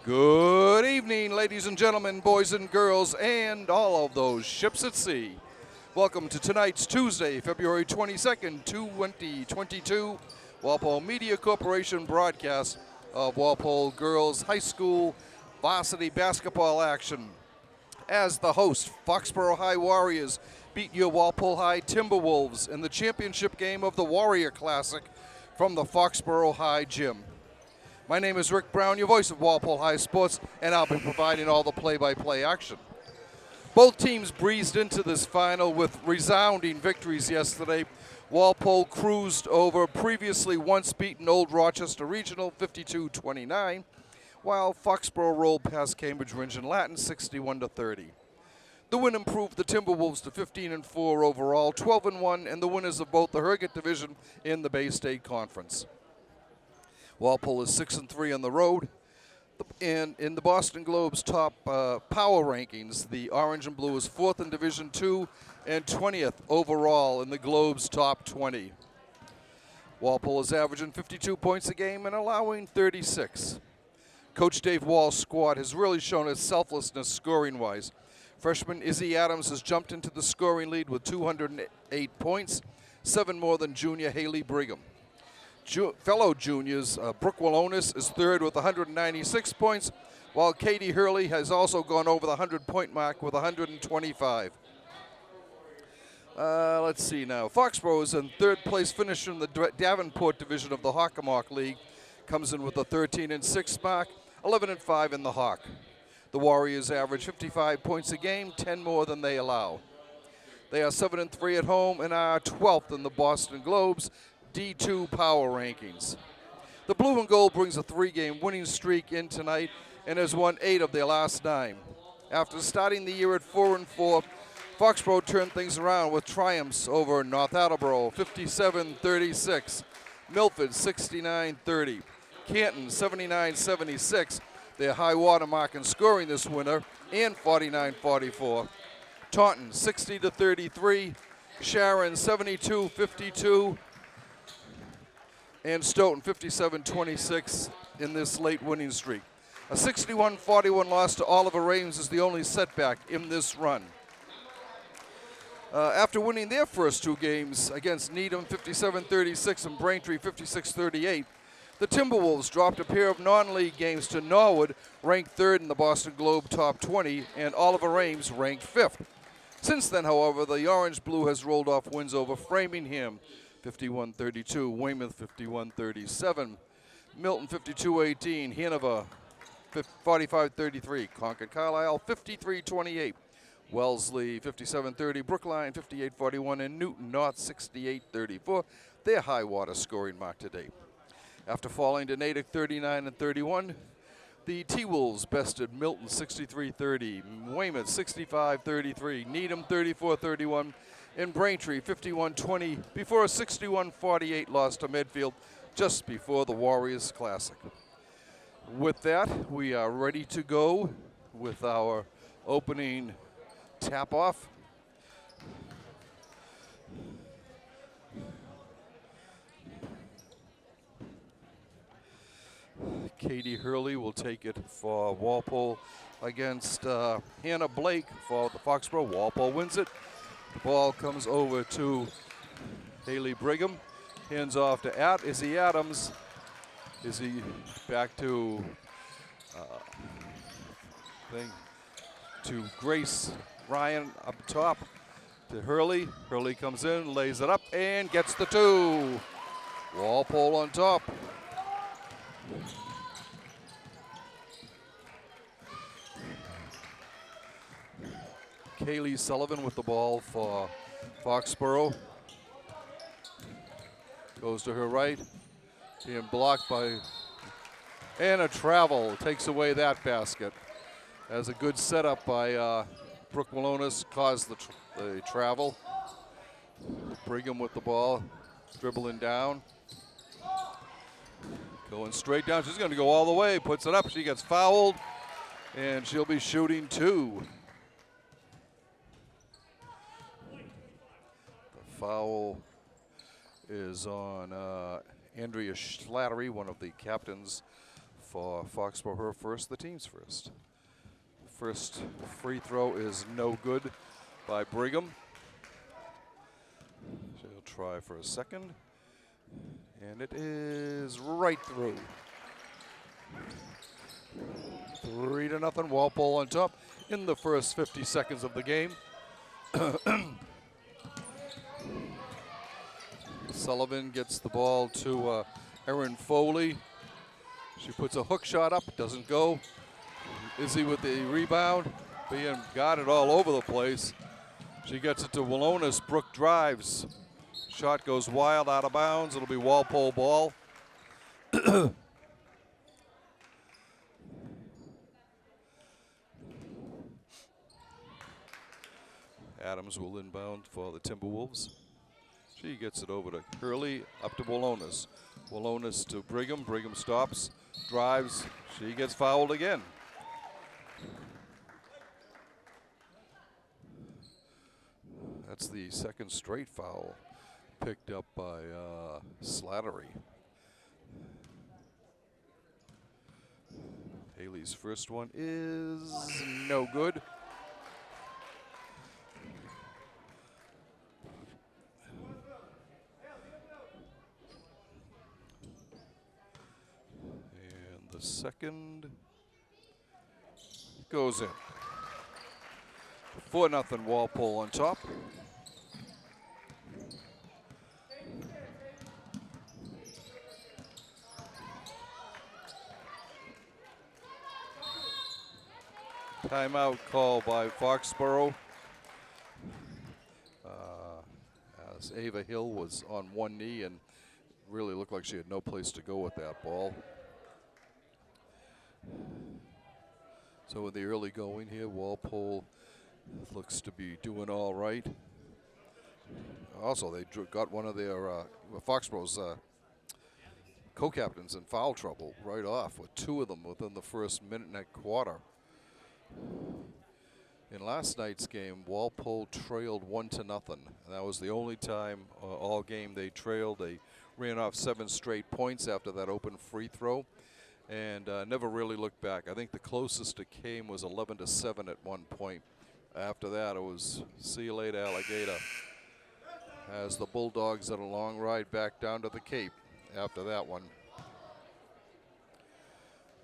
Good evening, ladies and gentlemen, boys and girls, and all of those ships at sea. Welcome to tonight's Tuesday, February 22nd, 2022, Walpole Media Corporation broadcast of Walpole Girls High School varsity basketball action. As the host, Foxboro High Warriors beat your Walpole High Timberwolves in the championship game of the Warrior Classic from the Foxboro High Gym. My name is Rick Brown, your voice of Walpole High Sports, and I'll be providing all the play-by-play action. Both teams breezed into this final with resounding victories yesterday. Walpole cruised over previously once beaten Old Rochester Regional 52-29, while Foxboro rolled past Cambridge Ringe and Latin 61-30. The win improved the Timberwolves to 15-4 overall, 12-1, and the winners of both the Herget Division in the Bay State Conference. Walpole is 6-3 on the road. And in the Boston Globe's top power rankings, the Orange and Blue is 4th in Division II and 20th overall in the Globe's top 20. Walpole is averaging 52 points a game and allowing 36. Coach Dave Wall's squad has really shown its selflessness scoring-wise. Freshman Izzy Adams has jumped into the scoring lead with 208 points, 7 more than junior Haley Brigham. Fellow juniors, Brooke Walonis is third with 196 points, while Katie Hurley has also gone over the 100-point mark with 125. Let's see now. Foxboro is in third place finisher in the Davenport division of the Hockomock League. Comes in with a 13-6 mark, 11-5 in the Hawk. The Warriors average 55 points a game, 10 more than they allow. They are 7-3 at home and are 12th in the Boston Globe's D2 power rankings. The Blue and Gold brings a 3-game winning streak in tonight and has won 8 of their last 9. After starting the year at 4-4, Foxboro turned things around with triumphs over North Attleboro 57-36, Milford 69-30, Canton 79-76, their high water mark in scoring this winter, and 49-44. Taunton 60-33, Sharon 72-52, and Stoughton 57-26 in this late winning streak. A 61-41 loss to Oliver Rames is the only setback in this run. After winning their first 2 games against Needham 57-36 and Braintree 56-38, the Timberwolves dropped a pair of non-league games to Norwood, ranked 3rd in the Boston Globe top 20, and Oliver Rames ranked 5th. Since then, however, the Orange-Blue has rolled off wins over Framingham 51-32, Weymouth 51-37, Milton 52-18, Hanover 45-33, Concord Carlisle 53-28, Wellesley 57-30, Brookline 58-41, and Newton North 68-34, their high water scoring mark today. After falling to Natick 39-31, the T-Wolves bested Milton 63-30, Weymouth 65-33, Needham 34-31, and Braintree 51-20 before a 61-48 loss to Medfield just before the Warriors Classic. With that, we are ready to go with our opening tap-off. Katie Hurley will take it for Walpole against Hannah Blake for the Foxboro. Walpole wins it. The ball comes over to Haley Brigham. Hands off to Izzy Adams. Izzy back to Grace Ryan up top to Hurley. Hurley comes in, lays it up, and gets the 2. Walpole on top. Kaylee Sullivan with the ball for Foxboro. Goes to her right, being blocked by, and a travel takes away that basket. As a good setup by Brooke Walonis caused the travel. Brigham with the ball, dribbling down. Going straight down, she's gonna go all the way, puts it up, she gets fouled, and she'll be shooting 2. Foul is on Andrea Slattery, one of the captains for Foxboro, her first, the team's first. First free throw is no good by Brigham. She'll try for a second. And it is right through. 3-0, Walpole on top in the first 50 seconds of the game. Sullivan gets the ball to Erin Foley. She puts a hook shot up, doesn't go. Izzy with the rebound, being guarded all over the place. She gets it to Walonis. Brooke drives. Shot goes wild, out of bounds. It'll be Walpole ball. Adams will inbound for the Timberwolves. She gets it over to Hurley, up to Walonis. Walonis to Brigham. Brigham stops, drives. She gets fouled again. That's the second straight foul picked up by Slattery. Haley's first one is no good. And the second goes in. 4-0 Walpole on top. Timeout call by Foxboro. As Ava Hill was on one knee and really looked like she had no place to go with that ball. So in the early going here, Walpole looks to be doing all right. Also, they got one of their Foxboro's co-captains in foul trouble right off, with two of them within the first minute and a quarter. In last night's game, Walpole trailed 1-0, and that was the only time all game they trailed. They ran off 7 straight points after that open free throw, and never really looked back. I think the closest it came was 11-7 at one point. After that, it was see you later, alligator, as the Bulldogs had a long ride back down to the Cape after that one.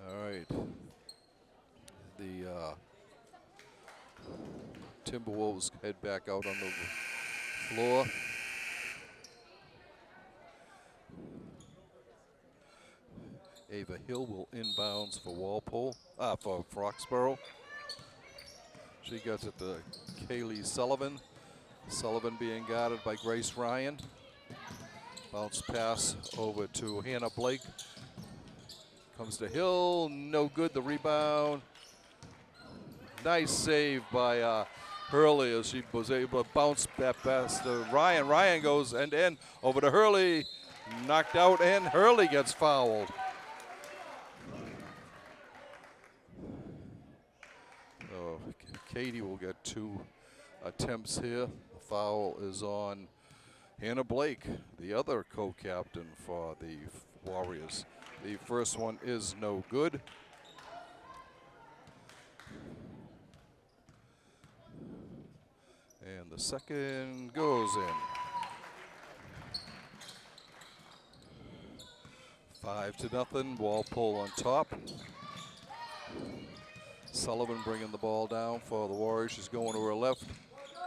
All right. The Timberwolves head back out on the floor. Ava Hill will inbounds for Walpole, for Foxboro. She gets it to Kaylee Sullivan. Sullivan being guarded by Grace Ryan. Bounce pass over to Hannah Blake. Comes to Hill, no good, the rebound. Nice save by Hurley as she was able to bounce that pass to Ryan. Ryan goes end-to-end over to Hurley, knocked out, and Hurley gets fouled. So Katie will get 2 attempts here. The foul is on Hannah Blake, the other co-captain for the Warriors. The first one is no good. And the second goes in. 5-0, Walpole on top. Sullivan bringing the ball down for the Warriors. She's going to her left,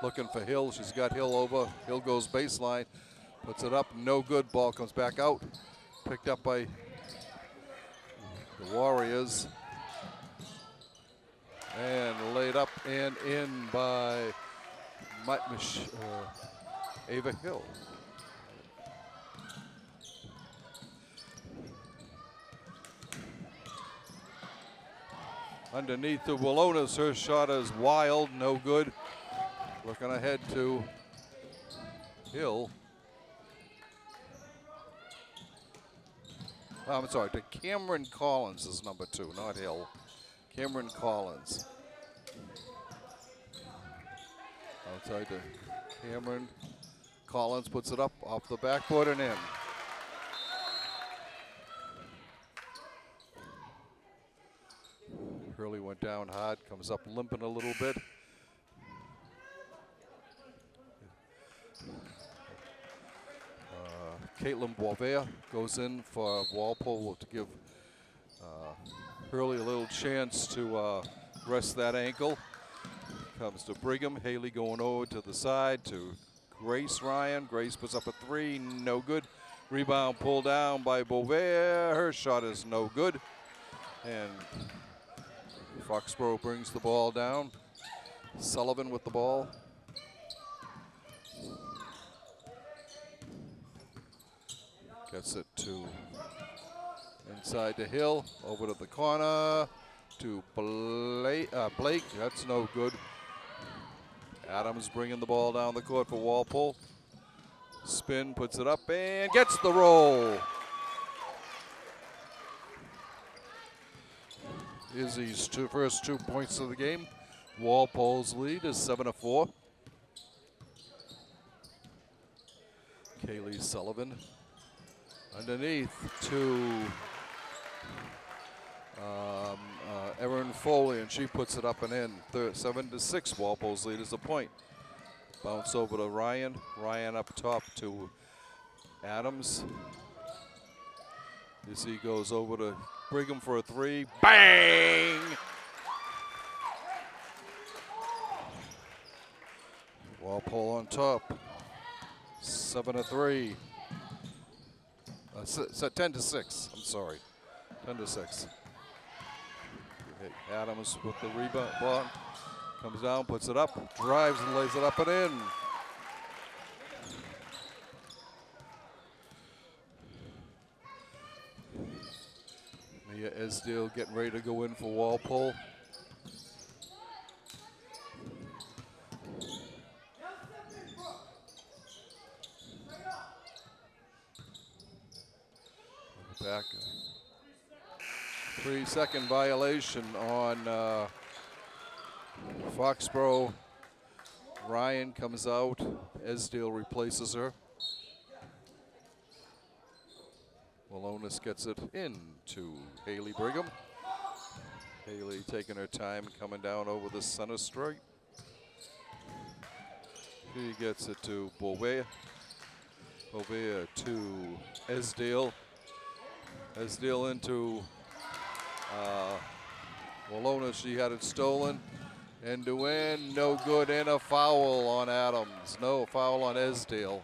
looking for Hill. She's got Hill over. Hill goes baseline, puts it up, no good. Ball comes back out, picked up by the Warriors, and laid up and in by Ava Hill. Underneath to Walonis, her shot is wild, no good. Looking ahead to Hill. I'm sorry, to Cameron Collins is number 2, not Hill. Cameron Collins. Outside to Cameron. Collins puts it up off the backboard and in. Hurley went down hard, comes up limping a little bit. Caitlin Boisvert goes in for Walpole to give Hurley a little chance to rest that ankle. Comes to Brigham. Haley going over to the side to Grace Ryan. Grace puts up a three, no good. Rebound pulled down by Boisvert. Her shot is no good. And Foxboro brings the ball down. Sullivan with the ball. Gets it to inside to Hill, over to the corner to Blake. That's no good. Adams bringing the ball down the court for Walpole. Spin, puts it up and gets the roll. Izzy's first 2 points of the game. Walpole's lead is 7-4. Kaylee Sullivan underneath to Erin Foley, and she puts it up and in. 7-6. Walpole's lead is a point. Bounce over to Ryan. Ryan up top to Adams. As he goes over to Brigham for a three. Bang! Walpole on top. 7-3. 10-6. I'm sorry. 10-6. Adams with the rebound ball. Comes down, puts it up, drives and lays it up and in. Mia Esdale getting ready to go in for Walpole. Back. 3-second violation on Foxboro. Ryan comes out. Esdale replaces her. Walonis gets it into Haley Brigham. Haley taking her time, coming down over the center stripe. He gets it to Boisvert. Boisvert to Esdale. Esdale into Walonis. She had it stolen. End to end, no good, and a foul on Adams. No foul on Esdale.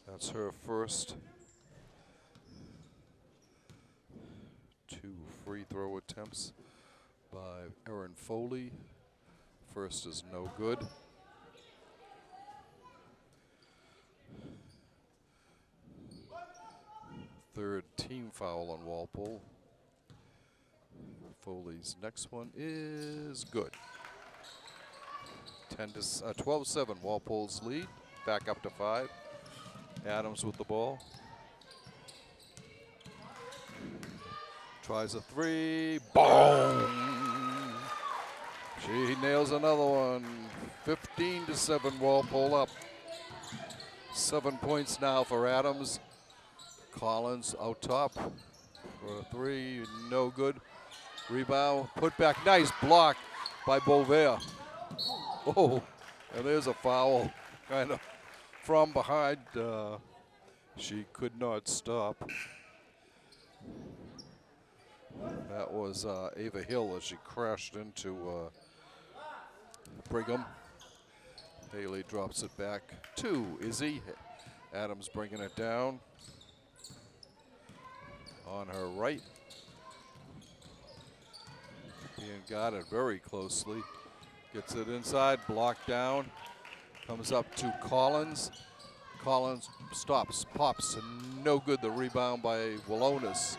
That's her first 2 free throw attempts by Erin Foley. First is no good. Third team foul on Walpole. Foley's next one is good. 12-7, Walpole's lead. Back up to 5. Adams with the ball. Tries a three. Boom! She nails another one. 15-7, Walpole up. 7 points now for Adams. Collins out top for a three, no good. Rebound, put back, nice block by Boisvert. Oh, and there's a foul, kind of from behind. She could not stop. That was Ava Hill as she crashed into Brigham. Haley drops it back to Izzy. Adams bringing it down. On her right. Being guarded very closely. Gets it inside, blocked down. Comes up to Collins. Collins stops, pops, and no good. The rebound by Walonis.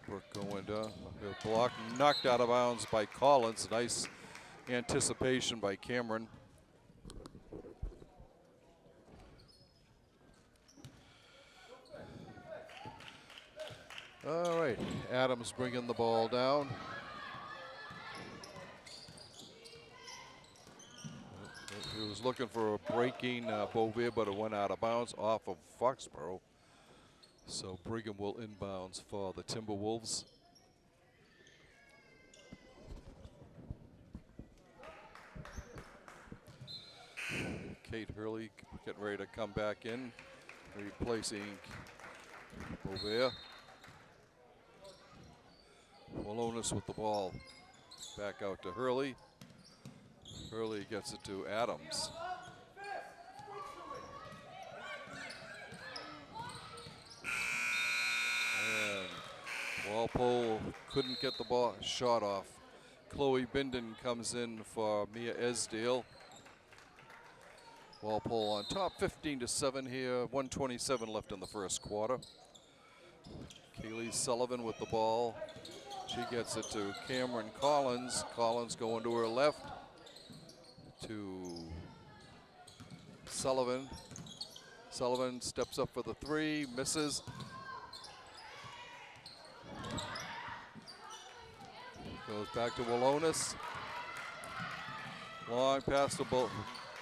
Brooke going down. The block knocked out of bounds by Collins. Nice anticipation by Cameron. All right, Adams bringing the ball down. It was looking for a breaking Beauvais, but it went out of bounds off of Foxboro. So Brigham will inbounds for the Timberwolves. Kate Hurley getting ready to come back in, replacing Beauvais. Walonis with the ball. Back out to Hurley. Hurley gets it to Adams. And Walpole couldn't get the ball shot off. Chloe Binden comes in for Mia Esdale. Walpole on top, 15-7 here. 1:27 left in the first quarter. Kaylee Sullivan with the ball. She gets it to Cameron Collins. Collins going to her left to Sullivan. Sullivan steps up for the three, misses. Goes back to Walonis. Long pass to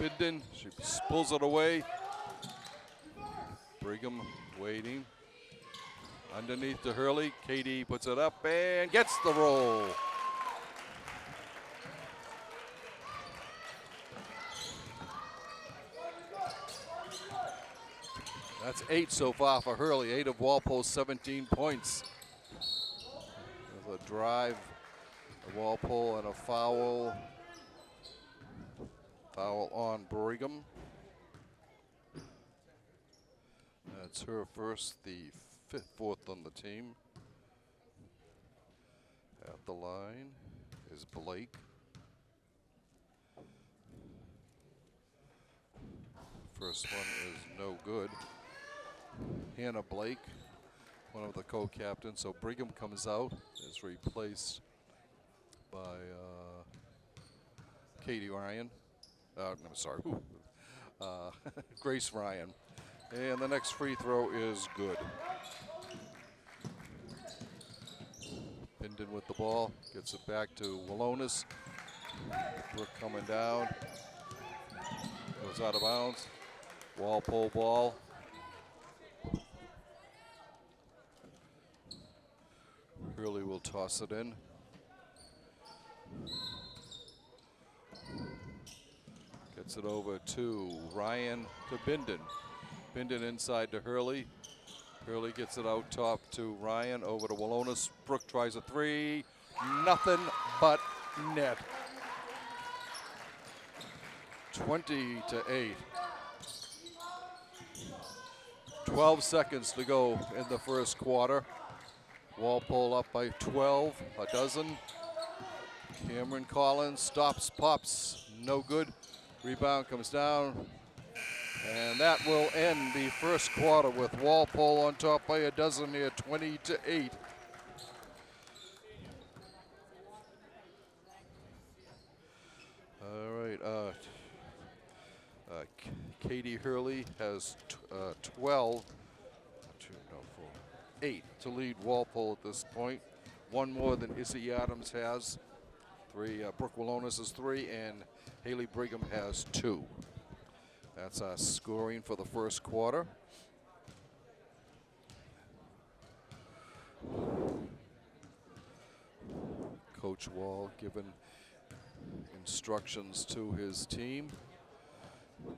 Binden. She pulls it away. Brigham waiting. Underneath to Hurley. Katie puts it up and gets the roll. That's 8 so far for Hurley. 8 of Walpole's 17 points. There's a drive of Walpole and a foul. Foul on Brigham. That's her first, the fourth on the team. At the line is Blake. First one is no good. Hannah Blake, one of the co-captains. So Brigham comes out, is replaced by Katie Ryan. I'm sorry, Grace Ryan. And the next free throw is good. Binden with the ball, gets it back to Walonis. Brooke coming down, goes out of bounds. Walpole ball. Hurley will toss it in. Gets it over to Ryan to Binden. Binden inside to Hurley. Hurley gets it out top to Ryan, over to Walonis. Brooke tries a three. Nothing but net. 20-8. 12 seconds to go in the first quarter. Walpole up by 12, a dozen. Cameron Collins stops, pops, no good. Rebound comes down. And that will end the first quarter with Walpole on top by a dozen here, 20-8. All right, Katie Hurley has 12, 8 to lead Walpole at this point. One more than Izzy Adams has. 3, Brooke Walonis has 3, and Haley Brigham has 2. That's our scoring for the first quarter. Coach Wall giving instructions to his team.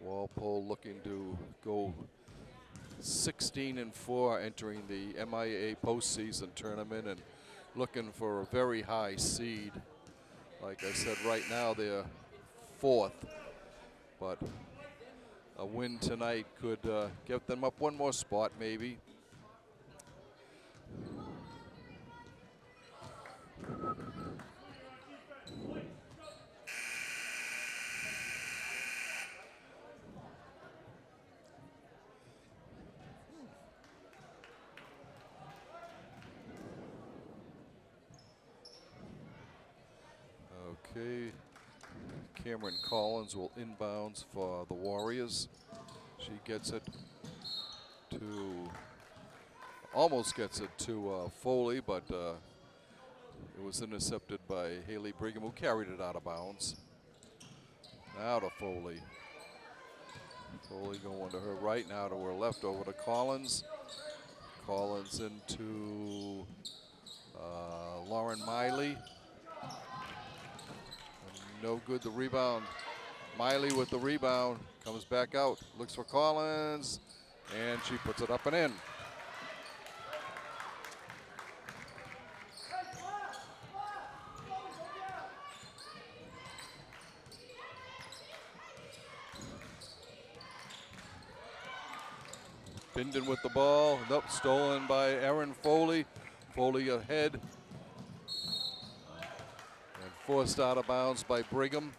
Walpole looking to go 16-4 entering the MIA postseason tournament and looking for a very high seed. Like I said, right now they're 4th, but a win tonight could get them up one more spot maybe. Okay, Cameron Collins will inbounds for the Warriors. She gets it to, almost gets it to Foley, but it was intercepted by Haley Brigham, who carried it out of bounds. Now to Foley. Foley going to her right, now to her left, over to Collins. Collins into Lauren Miley. No good, the rebound. Miley with the rebound, comes back out, looks for Collins, and she puts it up and in. Bindon with the ball. Nope, stolen by Erin Foley. Foley ahead. And forced out of bounds by Brigham.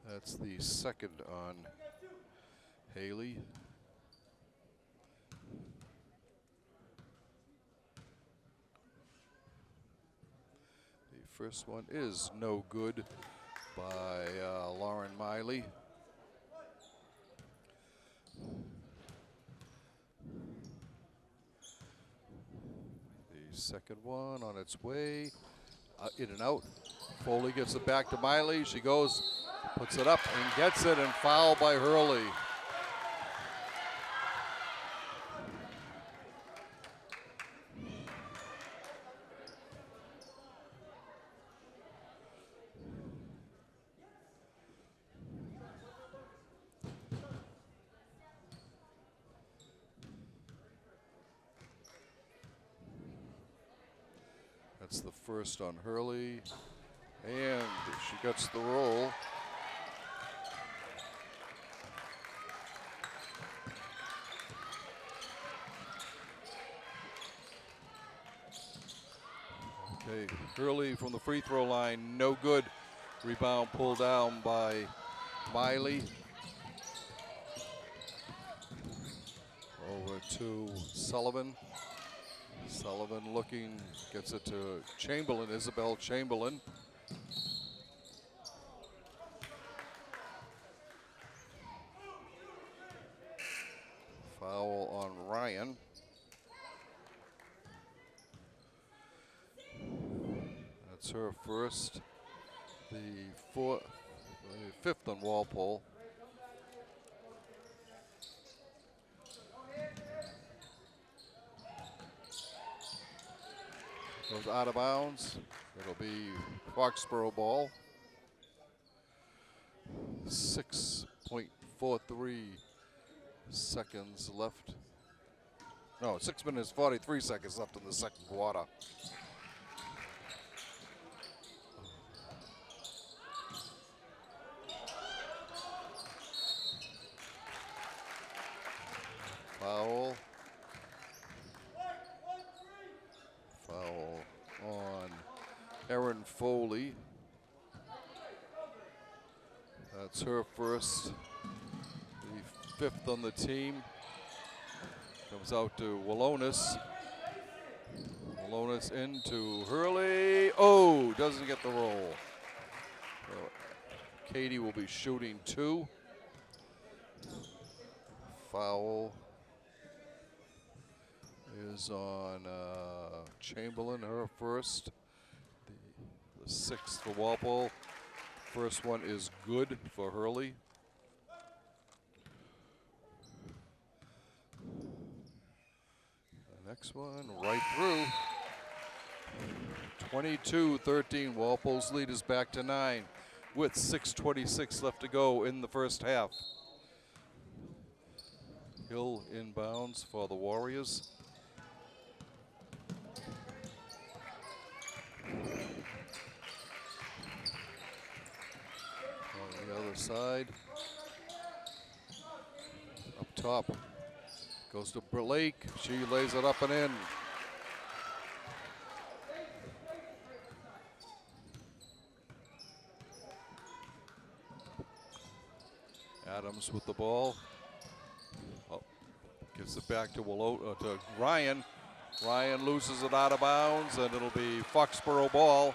That's the second on Haley. The first one is no good by Lauren Miley. The second one on its way, in and out. Foley gets it back to Miley. She goes, puts it up and gets it, and foul by Hurley. That's the first on Hurley, and she gets the roll. Okay, Hurley from the free throw line, no good. Rebound pulled down by Miley. Over to Sullivan. Sullivan looking, gets it to Chamberlain, Isabel Chamberlain. Foul on Ryan. That's her first. The fifth on Walpole. Goes out of bounds. It'll be Foxboro ball. 6.43 seconds left. No, 6 minutes, 43 seconds left in the second quarter. Foul. Foul on Erin Foley. That's her first, the fifth on the team. Comes out to Walonis. Walonis into Hurley. Oh, doesn't get the roll. So Katie will be shooting two. Foul is on Chamberlain, her first. The sixth for Walpole. First one is good for Hurley. The next one right through. 22-13. Walpole's lead is back to 9 with 6:26 left to go in the first half. Hill inbounds for the Warriors. On the other side, up top, goes to Blake. She lays it up and in. Adams with the ball. Oh, gives it back to Ryan. Ryan loses it out of bounds, and it'll be Foxboro ball.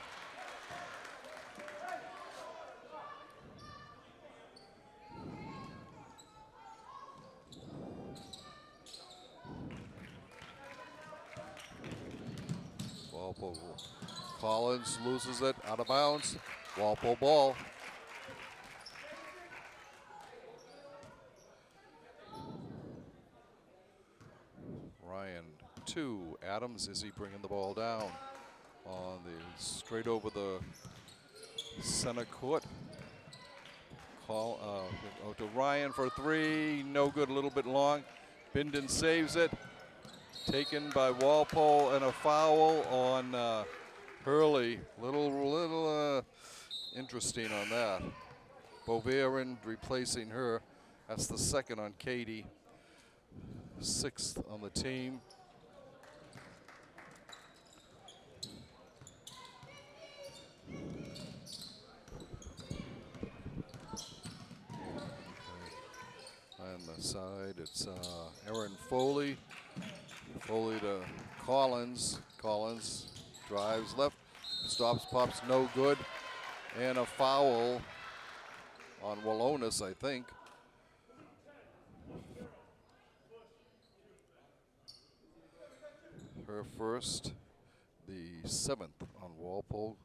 Walpole will Collins loses it, out of bounds. Walpole ball. Ryan 2, Adams, is he bringing the ball down on the straight over the center court. Call out to Ryan for 3, no good, a little bit long. Bindon saves it, taken by Walpole, and a foul on Hurley. Little interesting on that. Boverin replacing her. That's the second on Katie. 6th on the team. On the side, it's Aaron Foley. Foley to Collins. Collins drives left, stops, pops, no good. And a foul on Walonis, I think. Her first, the 7th on Walpole.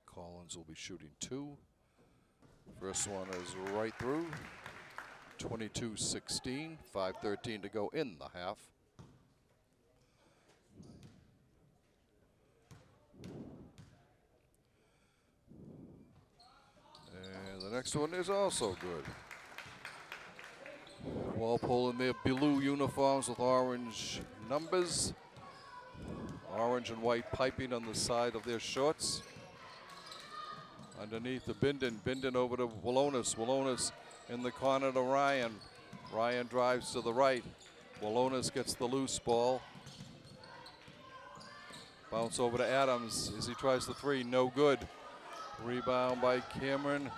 Collins will be shooting 2. First one is right through. 22-16, 5:13 to go in the half. And the next one is also good. Walpole in their blue uniforms with orange numbers. Orange and white piping on the side of their shorts. Underneath the Bindon. Bindon over to Walonis. Walonis in the corner to Ryan. Ryan drives to the right. Walonis gets the loose ball. Bounce over to Adams as he tries the 3. No good. Rebound by Cameron.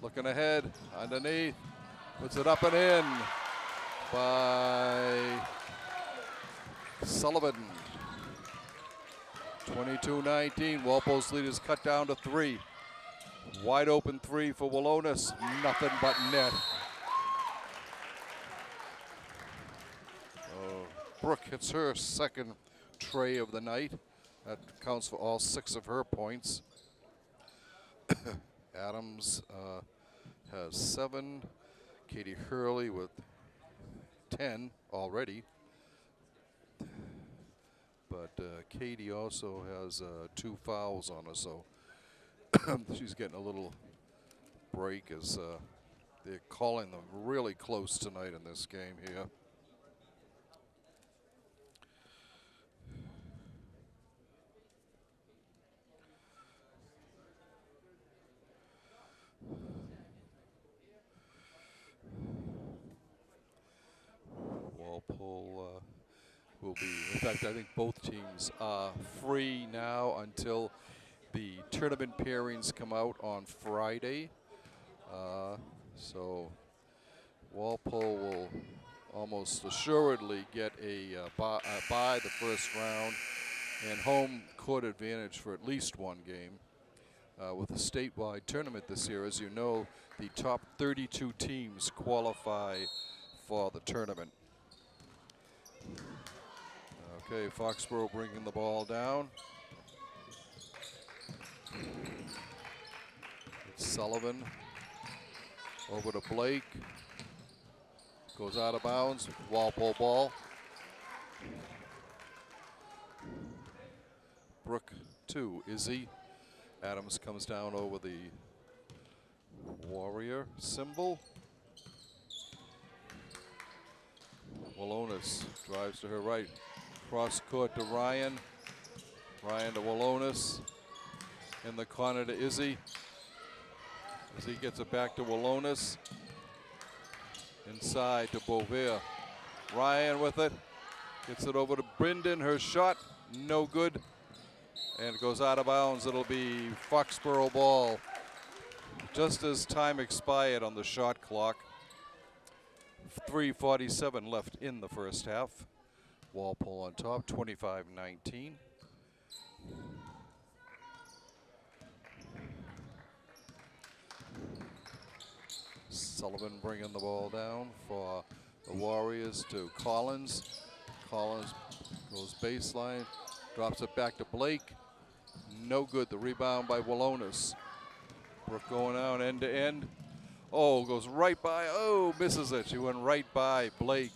Looking ahead. Underneath. Puts it up and in by Sullivan. 22-19. Walpole's lead is cut down to 3. Wide open 3 for Walonis. Nothing but net. Brooke hits her second tray of the night. That counts for all 6 of her points. Adams has 7. Katie Hurley with 10 already. But Katie also has 2 fouls on her, so she's getting a little break as they're calling them really close tonight in this game here. Walpole will be, in fact, I think both teams are free now until the tournament pairings come out on Friday. So Walpole will almost assuredly get a bye the first round and home court advantage for at least one game. With the statewide tournament this year, as you know, the top 32 teams qualify for the tournament. Okay, Foxboro bringing the ball down. It's Sullivan over to Blake. Goes out of bounds. Walpole ball. Brooke 2, Izzy. Adams comes down over the Warrior symbol. Walonis drives to her right. Cross court to Ryan. Ryan to Walonis. In the corner to Izzy. Izzy gets it back to Walonis. Inside to Bovier. Ryan with it. Gets it over to Bindon. Her shot, no good. And it goes out of bounds. It'll be Foxboro ball. Just as time expired on the shot clock. 3:47 left in the first half. Walpole on top, 25-19. Sullivan bringing the ball down for the Warriors to Collins. Collins goes baseline, Drops it back to Blake. No good. The rebound by Walonis. Brooke going out end to end. Oh, goes right by. Oh, misses it. She went right by Blake.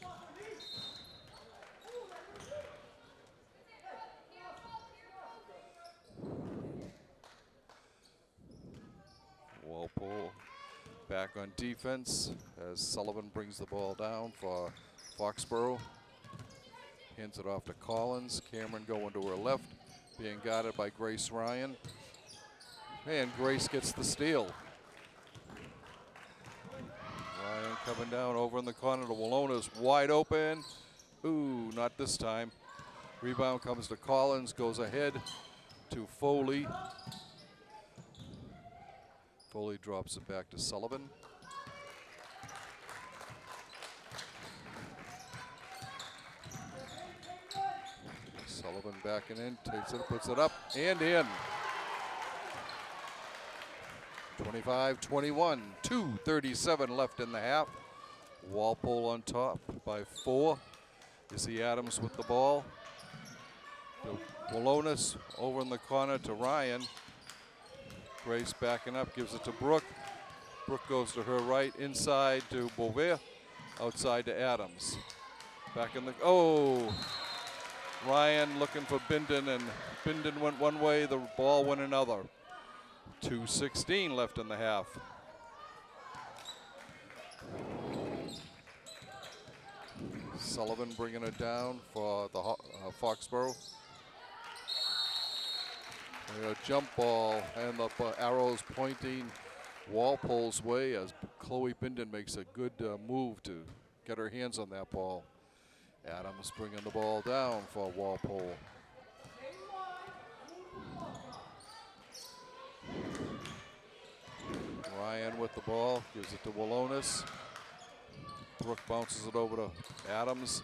Walpole back on defense as Sullivan brings the ball down for Foxboro. Hands it off to Collins. Cameron going to her left, being guarded by Grace Ryan. And Grace gets the steal. Ryan coming down over in the corner to Walonis, wide open. Ooh, not this time. Rebound comes to Collins, goes ahead to Foley. Foley drops it back to Sullivan. Sullivan backing in, takes it, puts it up, and in. 25-21, 2:37 left in the half. Walpole on top by 4. You see Adams with the ball. Walonis over in the corner to Ryan. Grace backing up, gives it to Brooke. Brooke goes to her right, inside to Beauvais, outside to Adams. Back in the, oh! Ryan looking for Bindon, and Bindon went one way, the ball went another. 2:16 left in the half. Sullivan bringing it down for the Foxboro. A jump ball, and the arrows pointing Walpole's way as Chloe Bindon makes a good move to get her hands on that ball. Adams bringing the ball down for Walpole. Ryan with the ball, gives it to Walonis. Brooke bounces it over to Adams.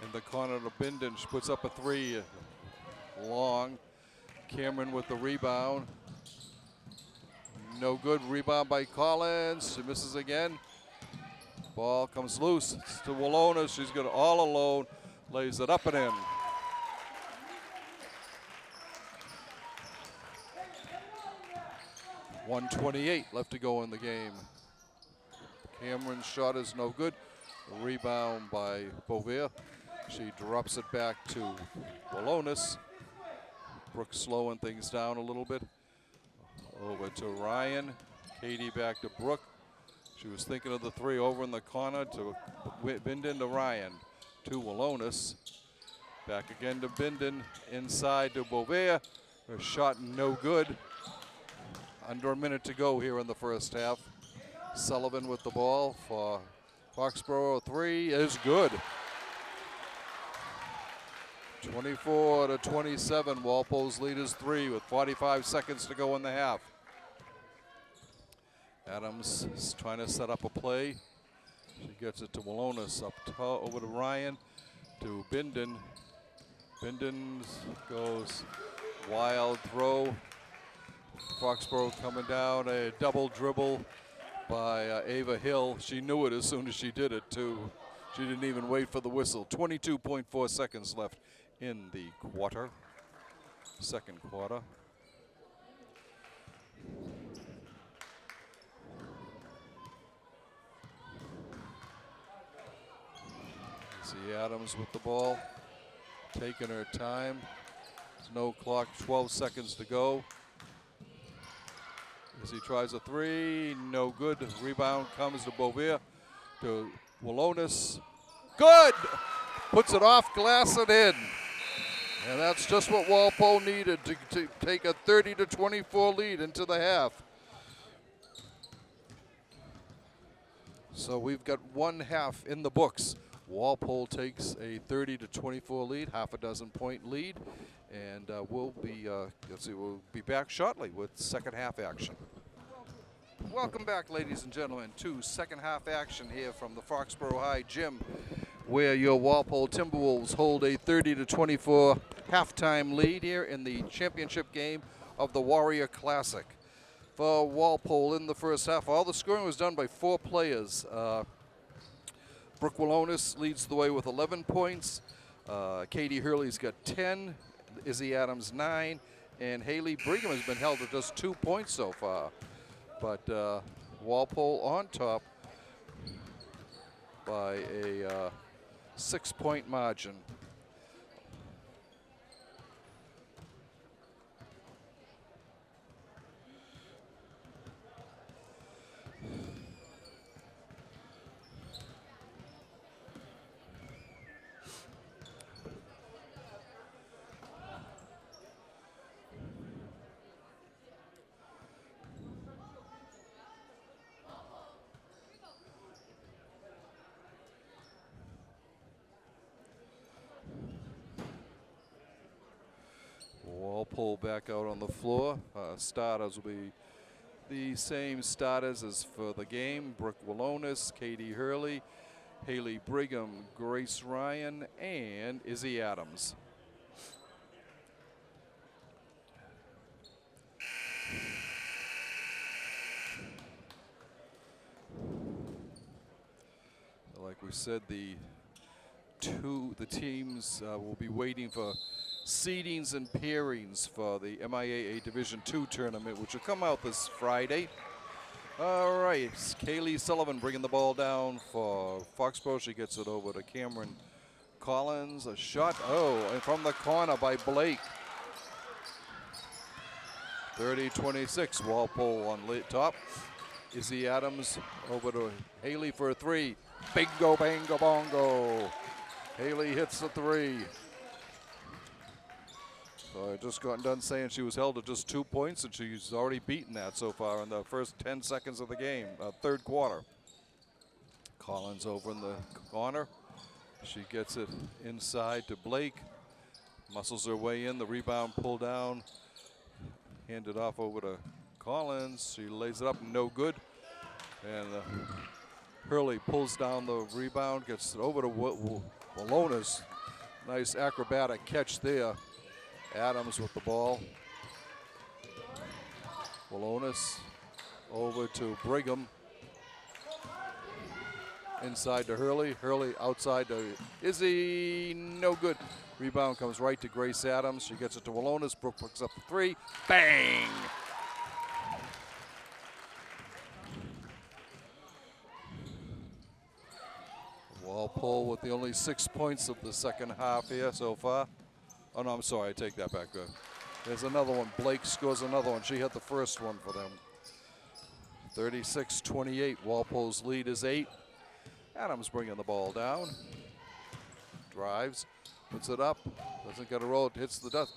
In the corner to Bindon, she puts up a 3 long. Cameron with the rebound. No good. Rebound by Collins. She misses again. Ball comes loose. It's to Walonis. She's got it all alone. Lays it up and in. .128 left to go in the game. Cameron's shot is no good. A rebound by Beauvais. She drops it back to Walonis. Brooke slowing things down a little bit. Over to Ryan. Katie back to Brooke. She was thinking of the 3 over in the corner to Bindon to Ryan. To Walonis. Back again to Bindon. Inside to Beauvais. Her shot no good. Under a minute to go here in the first half. Sullivan with the ball for Foxboro. 3 is good. 24-27. Walpole's lead is 3 with 45 seconds to go in the half. Adams is trying to set up a play. She gets it to Walonis, up top, over to Ryan, to Bindon. Bindon goes wild throw. Foxboro coming down, a double dribble by Ava Hill. She knew it as soon as she did it too. She didn't even wait for the whistle. 22.4 seconds left in the quarter, second quarter. See Adams with the ball, taking her time. There's no clock, 12 seconds to go. As he tries a 3, no good. Rebound comes to Beauvais, to Walonis. Good! Puts it off glass and in. And that's just what Walpole needed to take a 30-24 lead into the half. So we've got one half in the books. Walpole takes a 30-24 lead, half a dozen point lead, and we'll be back shortly with second half action. Welcome back, ladies and gentlemen, to second half action here from the Foxboro High Gym, where your Walpole Timberwolves hold a 30-24 halftime lead here in the championship game of the Warrior Classic. For Walpole in the first half, all the scoring was done by 4 players. Brooke Walonis leads the way with 11 points. Katie Hurley's got 10. Izzy Adams 9, and Haley Brigham has been held to just 2 points so far. But Walpole on top by a 6-point margin. Walpole back out on the floor. Starters will be the same starters as for the game. Brooke Walonis, Katie Hurley, Haley Brigham, Grace Ryan, and Izzy Adams. Like we said, the teams will be waiting for seedings and pairings for the MIAA Division II tournament, which will come out this Friday. All right, it's Kaylee Sullivan bringing the ball down for Foxboro. She gets it over to Cameron Collins. A shot, and from the corner by Blake. 30-26, Walpole on top. Izzy Adams over to Haley for a 3. Bingo, bango, bongo. Haley hits the 3. So I just got done saying she was held to just 2 points, and she's already beaten that so far in the first 10 seconds of the game, third quarter. Collins over in the corner. She gets it inside to Blake. Muscles her way in, the rebound pulled down. Handed off over to Collins. She lays it up, no good. And Hurley pulls down the rebound, gets it over to Walonis. Nice acrobatic catch there. Adams with the ball. Walonis over to Brigham. Inside to Hurley. Hurley outside to Izzy. No good. Rebound comes right to Grace Adams. She gets it to Walonis. Brooke picks up the 3. Bang! Walpole with the only 6 points of the second half here so far. Oh, no, I'm sorry. I take that back. There's another one. Blake scores another one. She had the first one for them. 36-28. Walpole's lead is 8. Adams bringing the ball down. Drives. Puts it up. Doesn't get a roll. It hits the dust.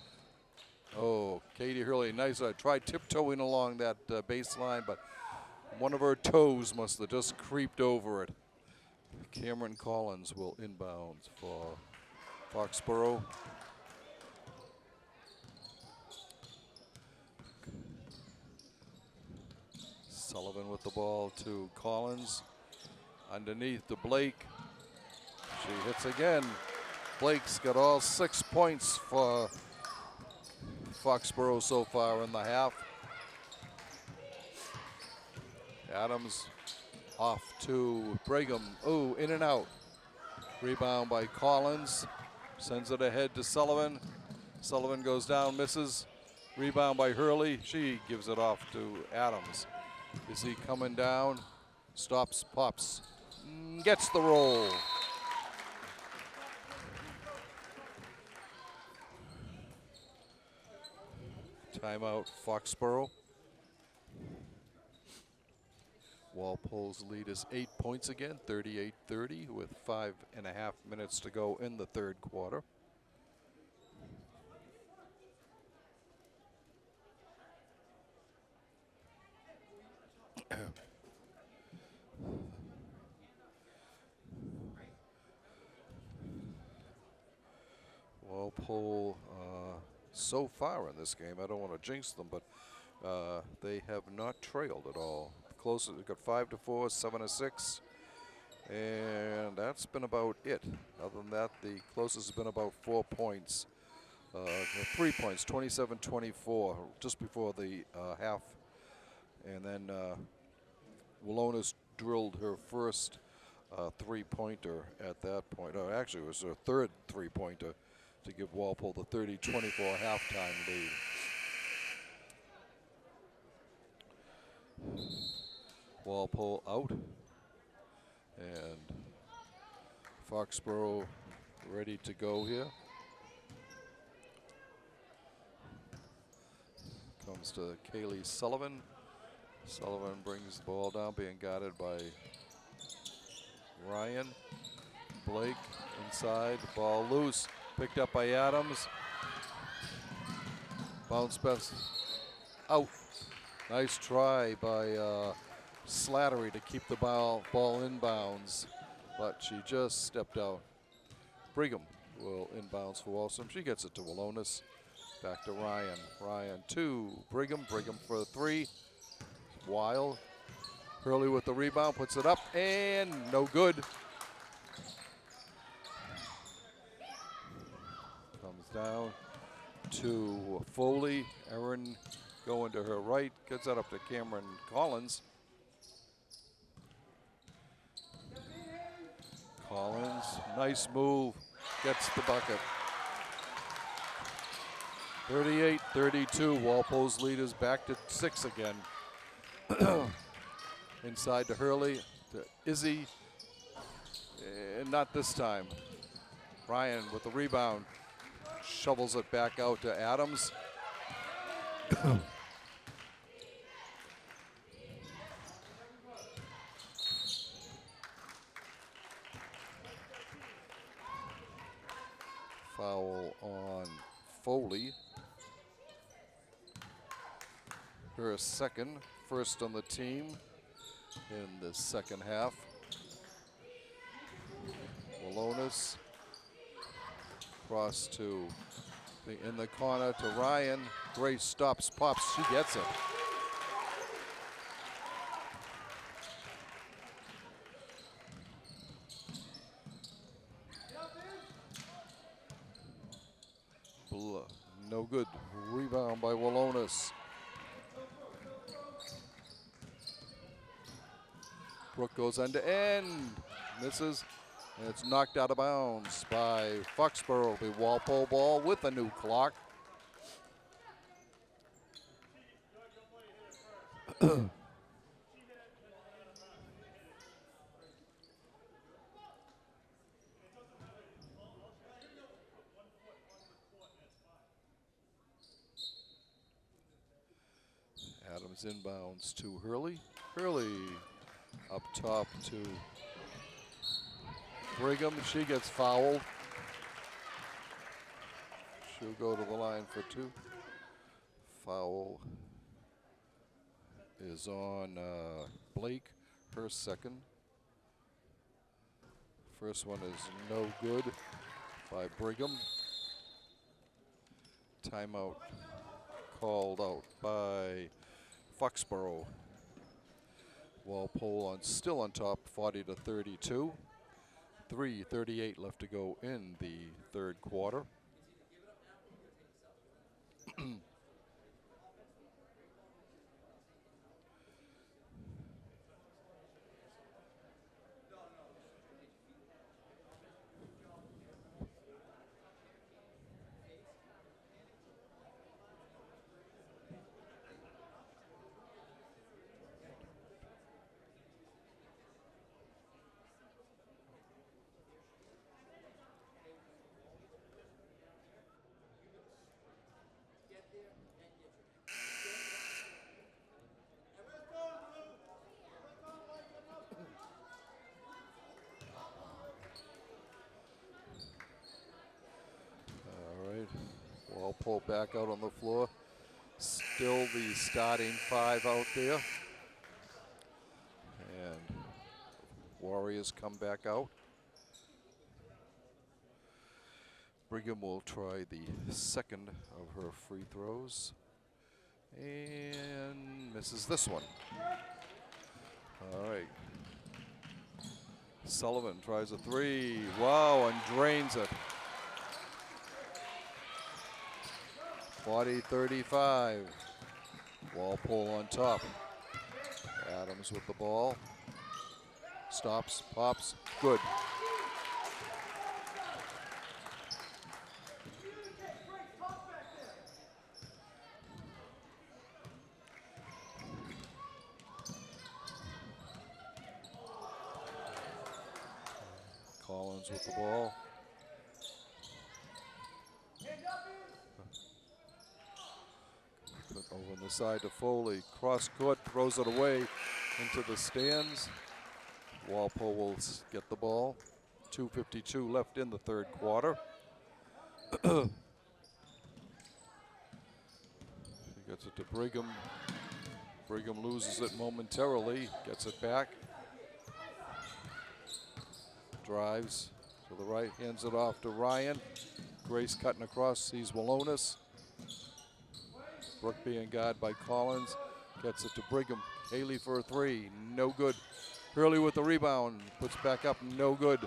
Oh, Katie Hurley. Nice. I tried tiptoeing along that baseline, but one of her toes must have just creeped over it. Cameron Collins will inbound for Foxboro. Sullivan with the ball to Collins. Underneath to Blake. She hits again. Blake's got all 6 points for Foxboro so far in the half. Adams off to Brigham. Oh, in and out. Rebound by Collins. Sends it ahead to Sullivan. Sullivan goes down, misses. Rebound by Hurley. She gives it off to Adams. Is he coming down? Stops, pops. Gets the roll. Timeout, Foxboro. Walpole's lead is 8 points again, 38-30, with 5.5 minutes to go in the third quarter. Walpole, so far in this game, I don't want to jinx them, but they have not trailed at all. Closest, we've got 5-4, 7-6, and that's been about it. Other than that, the closest has been about 4 points. 3 points, 27-24, just before the half. And then Walonis drilled her first three-pointer at that point. Actually, it was her third three-pointer to give Walpole the 30-24 halftime lead. Walpole out, and Foxboro ready to go here. Comes to Kaylee Sullivan. Sullivan brings the ball down, being guarded by Ryan. Blake inside, ball loose, picked up by Adams. Bounce pass out. Nice try by Slattery to keep the ball inbounds, but she just stepped out. Brigham will inbounds for Walsum. She gets it to Walonis. Back to Ryan. Ryan to Brigham. Brigham for 3. Wild. Hurley with the rebound, puts it up, and no good. Comes down to Foley. Erin going to her right, gets that up to Cameron Collins. Collins, nice move, gets the bucket. 38-32, Walpole's lead is back to 6 again. Inside to Hurley, to Izzy, and not this time. Ryan with the rebound, shovels it back out to Adams. Foul on Foley. Her second, first on the team in the second half. Walonis cross to in the corner to Ryan. Grace stops, pops, she gets it. No good. Rebound by Walonis. Brooke goes end to end. Misses. And it's knocked out of bounds by Foxboro. The Walpole ball with a new clock. Adams inbounds to Hurley. Hurley up top to Brigham. She gets fouled. She'll go to the line for 2. Foul is on Blake, her second. First one is no good by Brigham. Timeout called out by Foxboro. Walpole still on top, 40-32. 3:38 left to go in the third quarter. Walpole back out on the floor. Still the starting 5 out there. And Warriors come back out. Brigham will try the second of her free throws. And misses this one. All right. Sullivan tries a 3. Wow, and drains it. 40-35. Walpole on top. Adams with the ball. Stops, pops, good. Collins with the ball. Over on the side to Foley. Cross court, throws it away into the stands. Walpole will get the ball. 2:52 left in the third quarter. He gets it to Brigham. Brigham loses it momentarily, gets it back. Drives to the right, hands it off to Ryan. Grace cutting across, sees Walonis. Brooke being guarded by Collins. Gets it to Brigham. Haley for a three, no good. Hurley with the rebound, puts back up, no good.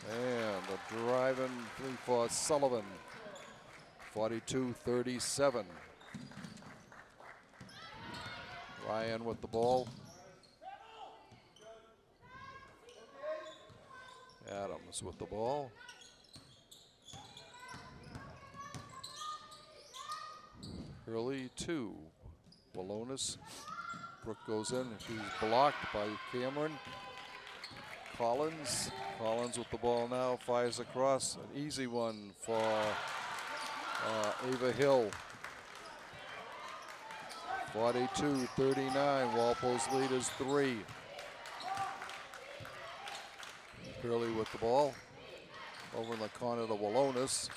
And the driving three for Sullivan. 42-37. Ryan with the ball. Adams with the ball. Hurley, 2. Walonis. Brooke goes in and she's blocked by Cameron. Collins. Collins with the ball now, fires across. An easy one for Ava Hill. 42-39. Walpole's lead is 3. Hurley with the ball. Over in the corner to Walonis.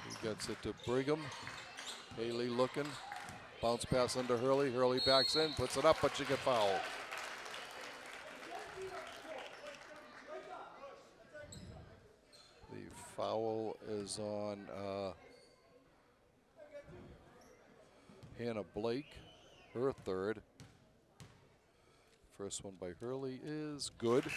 He gets it to Brigham. Haley looking. Bounce pass under Hurley. Hurley backs in, puts it up, but she gets fouled. The foul is on Hannah Blake, her third. First one by Hurley is good.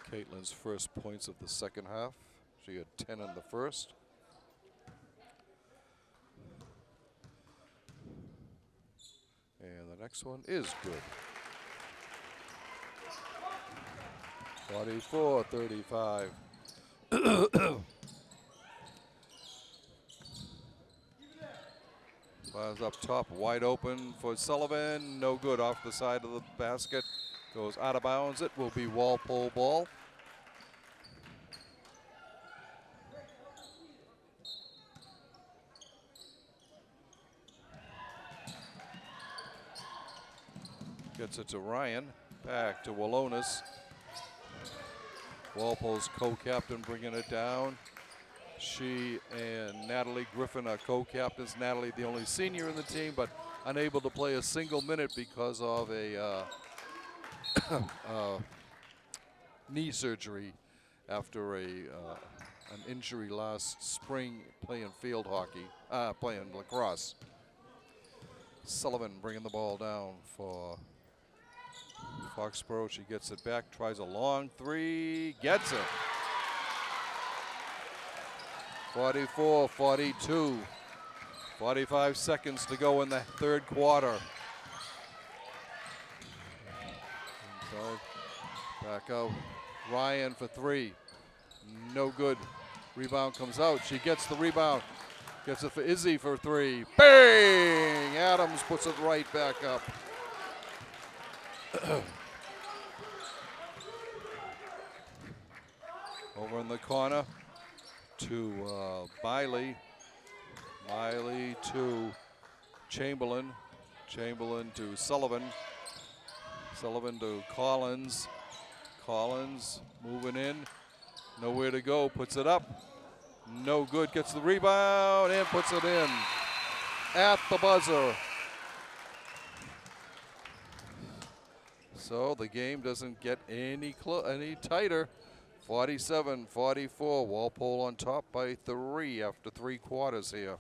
Caitlin's first points of the second half. She had 10 in the first. And the next one is good. 44-35. Fires up top, wide open for Sullivan. No good, off the side of the basket. Goes out of bounds. It will be Walpole ball. Gets it to Ryan. Back to Walonis. Walpole's co-captain bringing it down. She and Natalie Griffin are co-captains. Natalie, the only senior in the team, but unable to play a single minute because of a knee surgery after an injury last spring playing field hockey, playing lacrosse. Sullivan bringing the ball down for Foxboro. She gets it back, tries a long three, gets it. 44-42. 45 seconds to go in the third quarter. Inside, back out. Ryan for three. No good. Rebound comes out. She gets the rebound. Gets it for Izzy for three. Bang! Adams puts it right back up. Over in the corner to Miley. Miley to Chamberlain. Chamberlain to Sullivan. Sullivan to Collins. Collins moving in. Nowhere to go. Puts it up. No good. Gets the rebound and puts it in. At the buzzer. So the game doesn't get any tighter. 47-44. Walpole on top by 3 after 3 quarters here.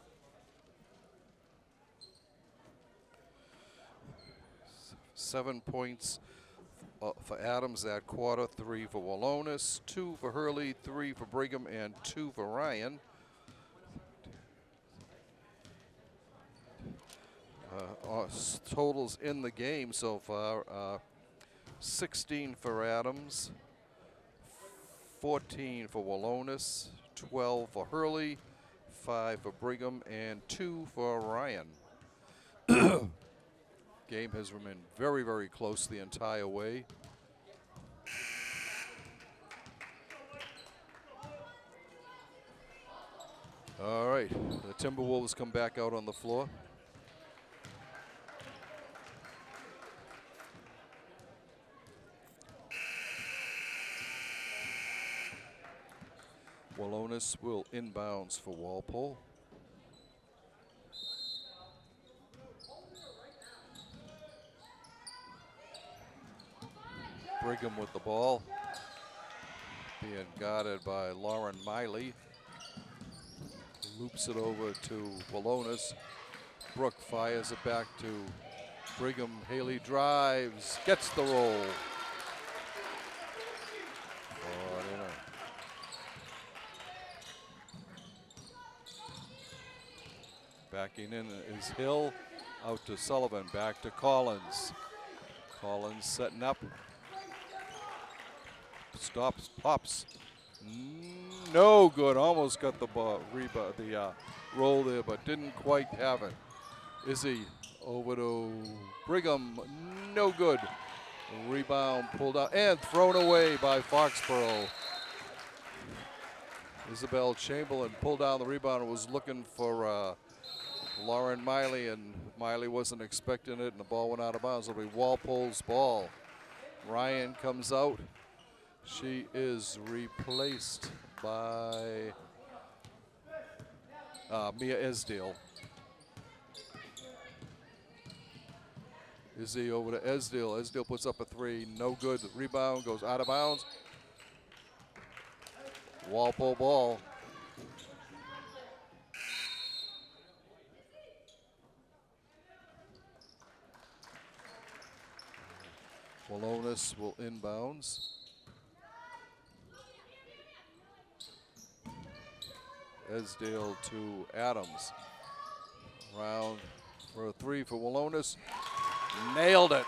Seven points for Adams that quarter, 3 for Walonis, 2 for Hurley, 3 for Brigham, and 2 for Ryan. Totals in the game so far, 16 for Adams, 14 for Walonis, 12 for Hurley, 5 for Brigham and 2 for Ryan. Game has remained very, very close the entire way. All right, the Timberwolves come back out on the floor. Walonis will inbounds for Walpole. Brigham with the ball, being guarded by Lauren Miley. Loops it over to Walonis. Brooke fires it back to Brigham. Haley drives, gets the roll. Backing in is Hill, out to Sullivan, back to Collins. Collins setting up. Stops, pops. No good. Almost got the ball, rebound, the roll there, but didn't quite have it. Izzy over to Brigham. No good. Rebound pulled out and thrown away by Foxboro. Isabel Chamberlain pulled down the rebound and was looking for Lauren Miley, and Miley wasn't expecting it, and the ball went out of bounds. It'll be Walpole's ball. Ryan comes out. She is replaced by Mia Esdale. Izzy over to Esdale. Esdale puts up a 3. No good. Rebound goes out of bounds. Walpole ball. Walonis will inbounds. Esdale to Adams. Round for a 3 for Walonis. Nailed it.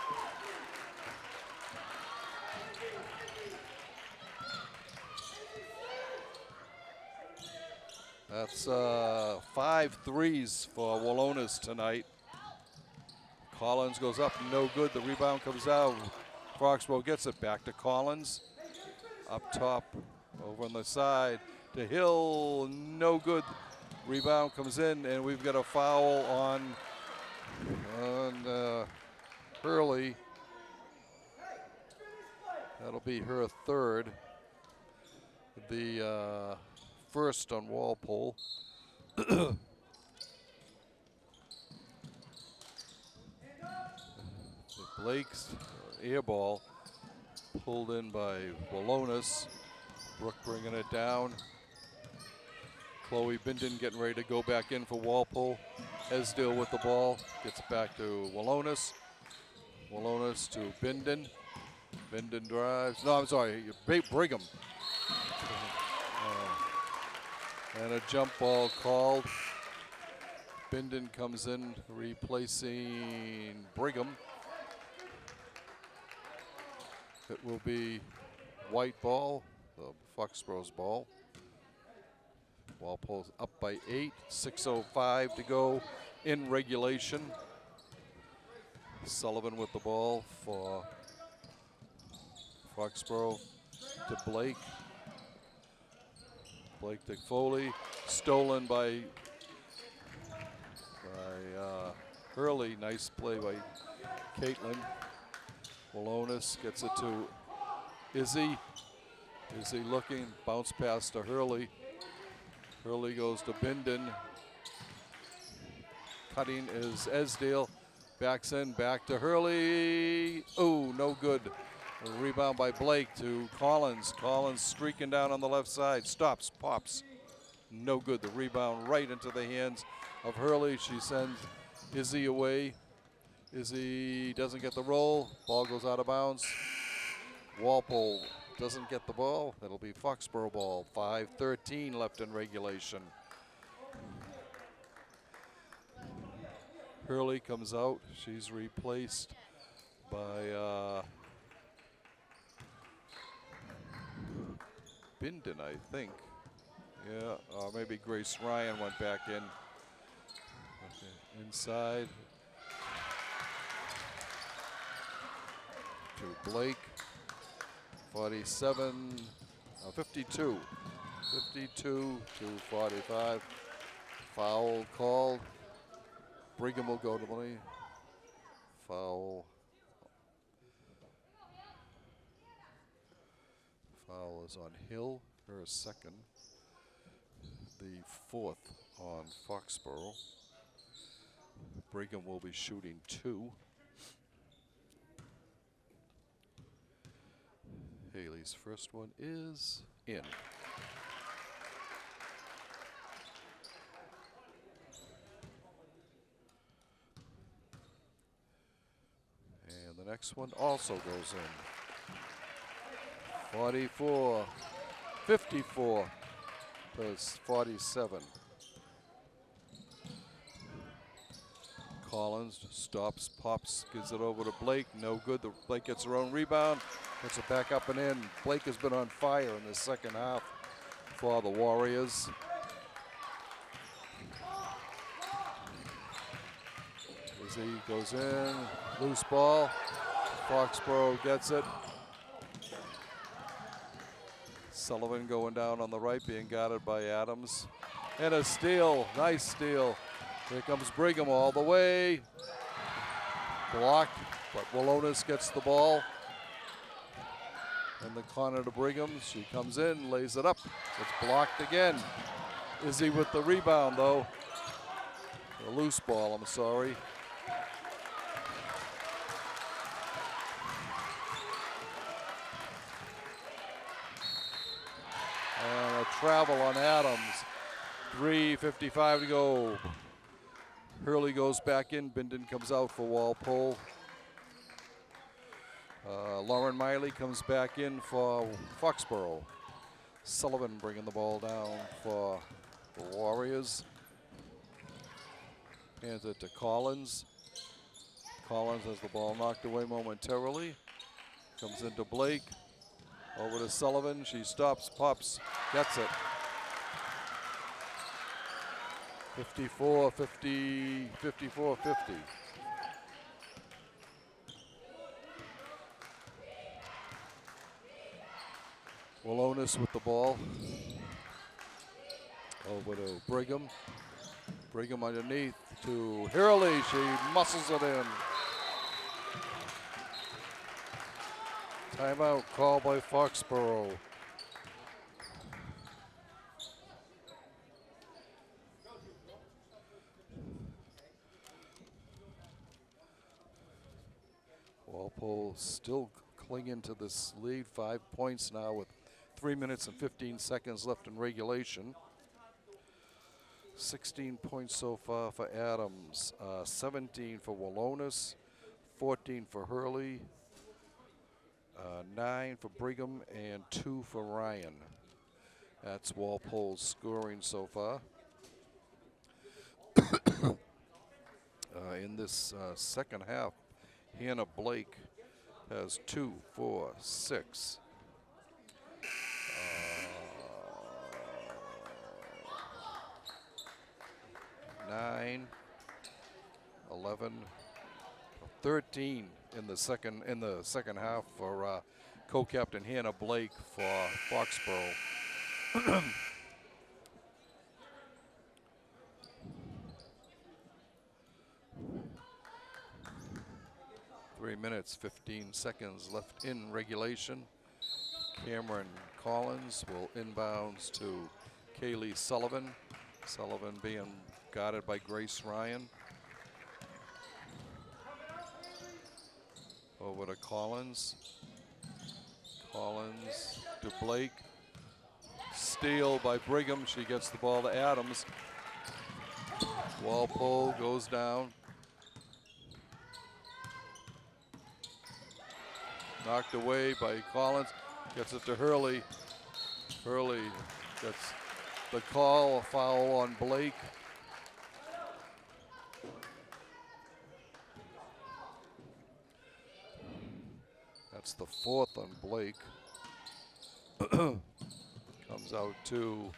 That's 5 threes for Walonis tonight. Collins goes up, no good. The rebound comes out. Foxborough gets it back to Collins. Up top, over on the side to Hill, no good. Rebound comes in, and we've got a foul on Hurley. That'll be her 3rd. The first on Walpole. Blake's air ball pulled in by Walonis. Brooke bringing it down. Chloe Bindon getting ready to go back in for Walpole. Esdale with the ball. Gets it back to Walonis. Walonis to Bindon. Bindon drives. No, I'm sorry. Brigham. And a jump ball called. Bindon comes in replacing Brigham. It will be white ball, Foxboro's ball. Walpole's up by 8, 6:05 to go in regulation. Sullivan with the ball for Foxboro to Blake. Blake to Foley, stolen by Hurley. Nice play by Caitlin. Walonis gets it to Izzy. Izzy looking, bounce pass to Hurley. Hurley goes to Bindon. Cutting is Esdale. Backs in, back to Hurley. Oh, no good. A rebound by Blake to Collins. Collins streaking down on the left side. Stops, pops. No good. The rebound right into the hands of Hurley. She sends Izzy away. Izzy doesn't get the roll. Ball goes out of bounds. Walpole doesn't get the ball. It'll be Foxborough ball. 5:13 left in regulation. Hurley comes out. She's replaced by Bindon, I think. Yeah, maybe Grace Ryan went back in. Okay. Inside to Blake. 47, 52. 52 to 45. Foul called. Brigham will go to the lead. Foul. Foul is on Hill, her second. The fourth on Foxboro. Brigham will be shooting 2. Haley's first one is in. And the next one also goes in. 44, 54 plus 47. Collins stops, pops, gives it over to Blake. No good. Blake gets her own rebound. Gets it back up and in. Blake has been on fire in the second half for the Warriors. As he goes in, loose ball. Foxboro gets it. Sullivan going down on the right, being guarded by Adams. And a steal, nice steal. Here comes Brigham all the way. Blocked, but Walonis gets the ball. In the corner to Brigham, she comes in, lays it up. It's blocked again. Izzy with the rebound though. A loose ball, I'm sorry. And a travel on Adams. 3:55 to go. Hurley goes back in. Bindon comes out for Walpole. Lauren Miley comes back in for Foxboro. Sullivan bringing the ball down for the Warriors. Hands it to Collins. Collins has the ball knocked away momentarily. Comes into Blake. Over to Sullivan. She stops, pops, gets it. 54-50, 54-50. Walonis with the ball. Over to Brigham. Brigham underneath to Hurley. She muscles it in. Timeout called by Foxboro. Walpole still clinging to this lead. 5 points now with 3 minutes and 15 seconds left in regulation. 16 points so far for Adams, 17 for Walonis, 14 for Hurley, 9 for Brigham, and 2 for Ryan. That's Walpole's scoring so far. In this second half, Hannah Blake has 2, 4, 6. 9, 11, 13 in the second half for co-captain Hannah Blake for Foxboro. 3 minutes, 15 seconds left in regulation. Cameron Collins will inbounds to Kaylee Sullivan. Sullivan being guarded by Grace Ryan. Over to Collins. Collins to Blake. Steal by Brigham. She gets the ball to Adams. Walpole goes down. Knocked away by Collins. Gets it to Hurley. Hurley gets the call, a foul on Blake. That's the 4th on Blake. Comes out to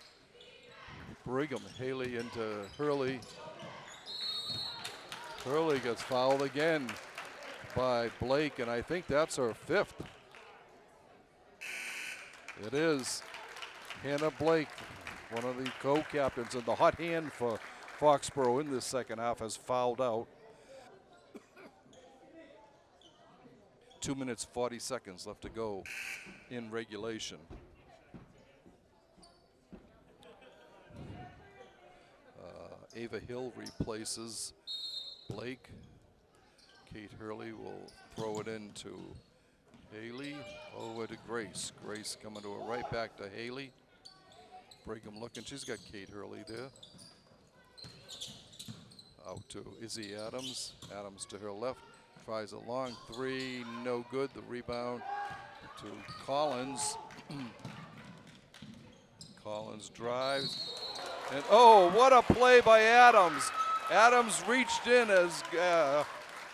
Brigham. Haley into Hurley. Hurley gets fouled again by Blake, and I think that's her 5th. It is. Hannah Blake, one of the co-captains, and the hot hand for Foxboro in this second half, has fouled out. 2 minutes, 40 seconds left to go in regulation. Ava Hill replaces Blake. Kate Hurley will throw it into Haley, over to Grace. Grace coming to her right, back to Haley. Brigham looking, she's got Kate Hurley there. Out to Izzy Adams. Adams to her left, tries a long 3, no good. The rebound to Collins. Collins drives. And oh, what a play by Adams. Adams reached in as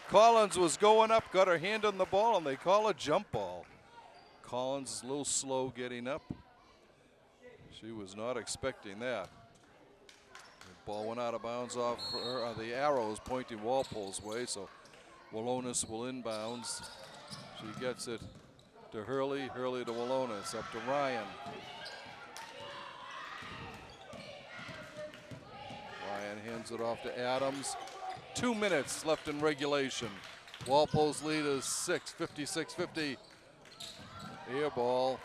Collins was going up, got her hand on the ball, and they call a jump ball. Collins is a little slow getting up. She was not expecting that. The ball went out of bounds off her. The arrow is pointing Walpole's way, so Walonis will inbounds. She gets it to Hurley, Hurley to Walonis, up to Ryan. Ryan hands it off to Adams. 2 minutes left in regulation. Walpole's lead is 6, 56-50. Air ball.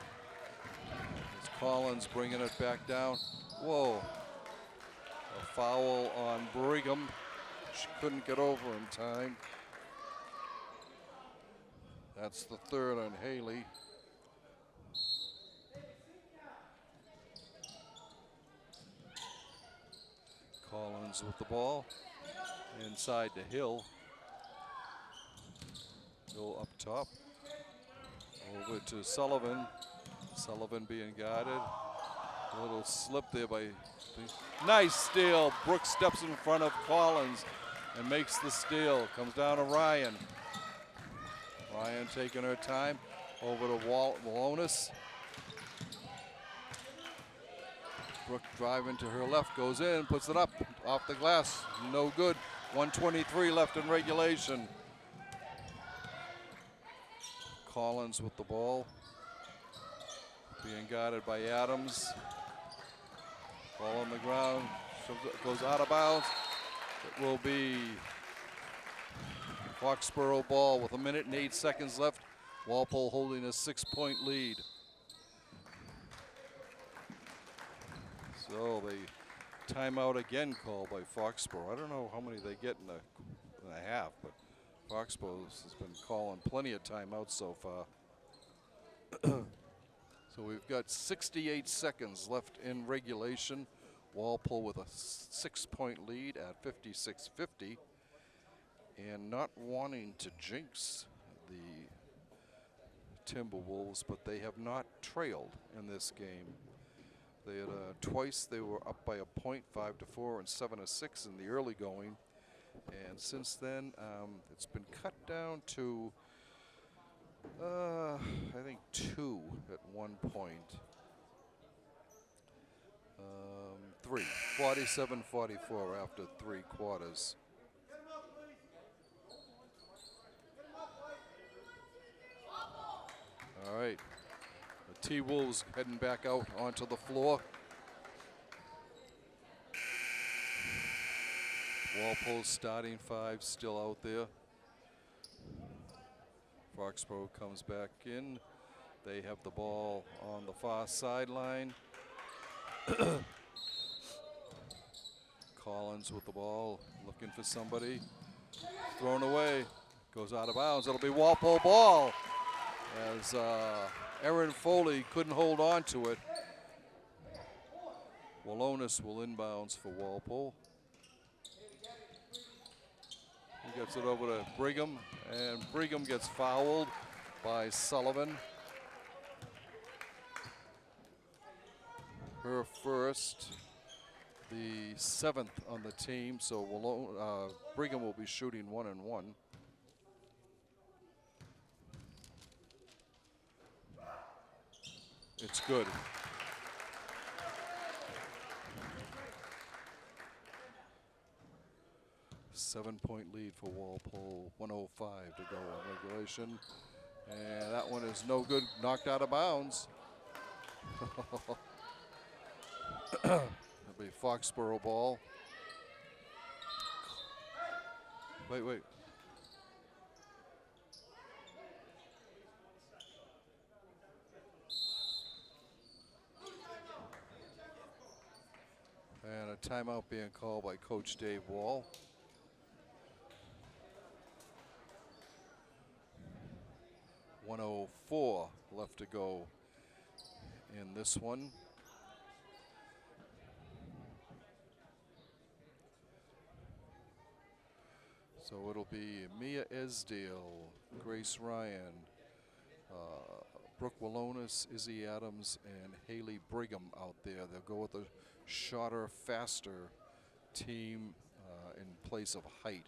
It's Collins bringing it back down. Whoa. A foul on Brigham. She couldn't get over in time. That's the 3rd on Haley. Collins with the ball. Inside to Hill. Hill up top. Over to Sullivan. Sullivan being guarded. A little slip there by. Nice steal. Brooks steps in front of Collins and makes the steal. Comes down to Ryan. Ryan taking her time. Over to Walonis. Brooke driving to her left, goes in, puts it up off the glass. No good. 1:23 left in regulation. Collins with the ball. Being guarded by Adams. Ball on the ground. Goes out of bounds. It will be Foxboro ball with 1 minute and 8 seconds left. Walpole holding a 6-point lead. So the timeout again called by Foxboro. I don't know how many they get in a half, but Foxboro has been calling plenty of timeouts so far. So we've got 68 seconds left in regulation. Walpole with a 6-point lead at 56-50. And not wanting to jinx the Timberwolves, but they have not trailed in this game. They had twice they were up by a point, 5-4 and 7-6 in the early going, and since then it's been cut down to I think 2 at one point. 3, 47-44 after 3 quarters. All right. The T-Wolves heading back out onto the floor. Walpole's starting 5 still out there. Foxborough comes back in. They have the ball on the far sideline. Collins with the ball, looking for somebody. Thrown away, goes out of bounds. It'll be Walpole ball as Erin Foley couldn't hold on to it. Walonis will inbounds for Walpole. He gets it over to Brigham, and Brigham gets fouled by Sullivan. Her first, the 7th on the team, so Brigham will be shooting 1-1. It's good. 7-point lead for Walpole, 1:05 to go in regulation. And that one is no good, knocked out of bounds. It'll be Foxboro ball. Wait. And a timeout being called by Coach Dave Wall. .104 left to go in this one. So it'll be Mia Esdale, Grace Ryan, Brooke Wallonis, Izzy Adams, and Haley Brigham out there. They'll go with a shorter, faster team in place of height.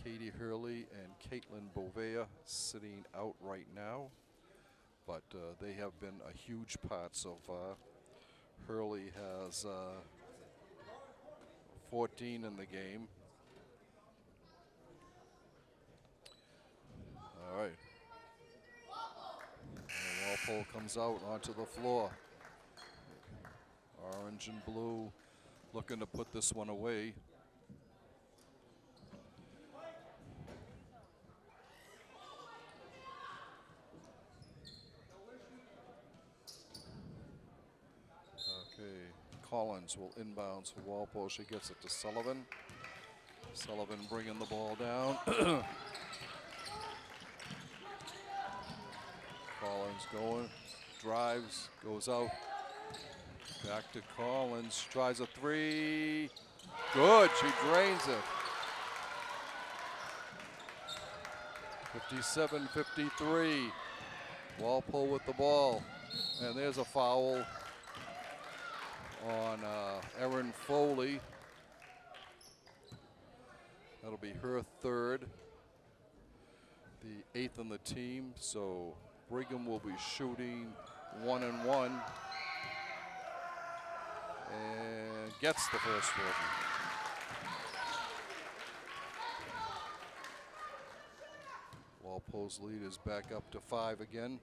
Katie Hurley and Caitlin Bovea sitting out right now, but they have been a huge part so far. Hurley has 14 in the game. All right. And Walpole comes out onto the floor. Orange and blue looking to put this one away. Okay, Collins will inbounds for Walpole. She gets it to Sullivan. Sullivan bringing the ball down. Collins going, drives, goes out. Back to Collins, tries a three. Good, she drains it. 57-53. Walpole with the ball. And there's a foul on Erin Foley. That'll be her third, the 8th on the team. So Brigham will be shooting 1-1 and gets the first one. Walpole's lead is back up to 5 again.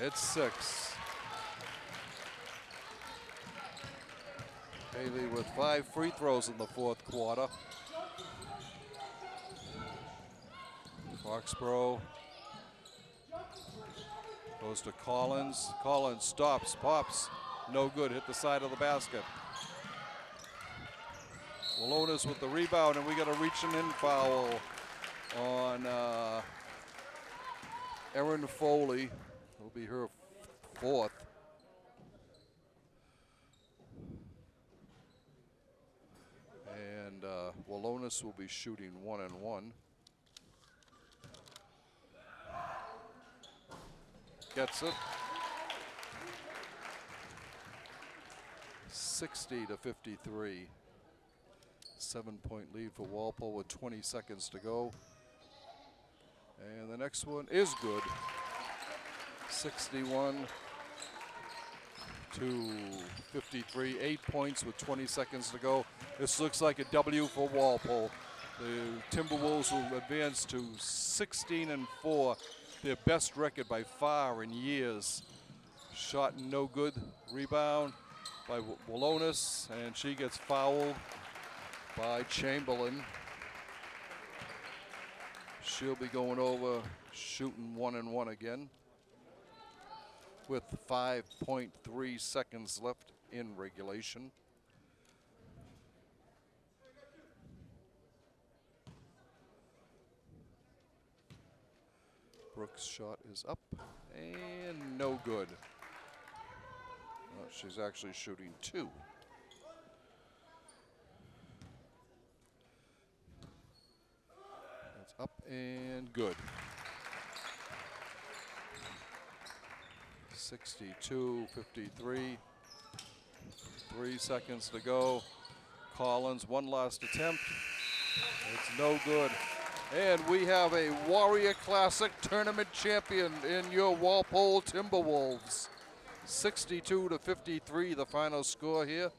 It's 6. Haley with 5 free throws in the fourth quarter. Foxboro goes to Collins. Collins stops, pops, no good, hit the side of the basket. Wallonis with the rebound, and we got a reaching in foul on Erin Foley. It'll be her 4th. And Wallonis will be shooting 1-1. Gets it. 60-53. 7-point lead for Walpole with 20 seconds to go. And the next one is good. 61-53. 8 points with 20 seconds to go. This looks like a W for Walpole. The Timberwolves will advance to 16-4. Their best record by far in years. Shot no good. Rebound by Wallonis, and she gets fouled by Chamberlain. She'll be going over, shooting 1-1 again with 5.3 seconds left in regulation. Brooks' shot is up and no good. Well, she's actually shooting 2. That's up and good. 62-53. 3 seconds to go. Collins, one last attempt. It's no good. And we have a Warrior Classic tournament champion in your Walpole Timberwolves. 62-53, the final score here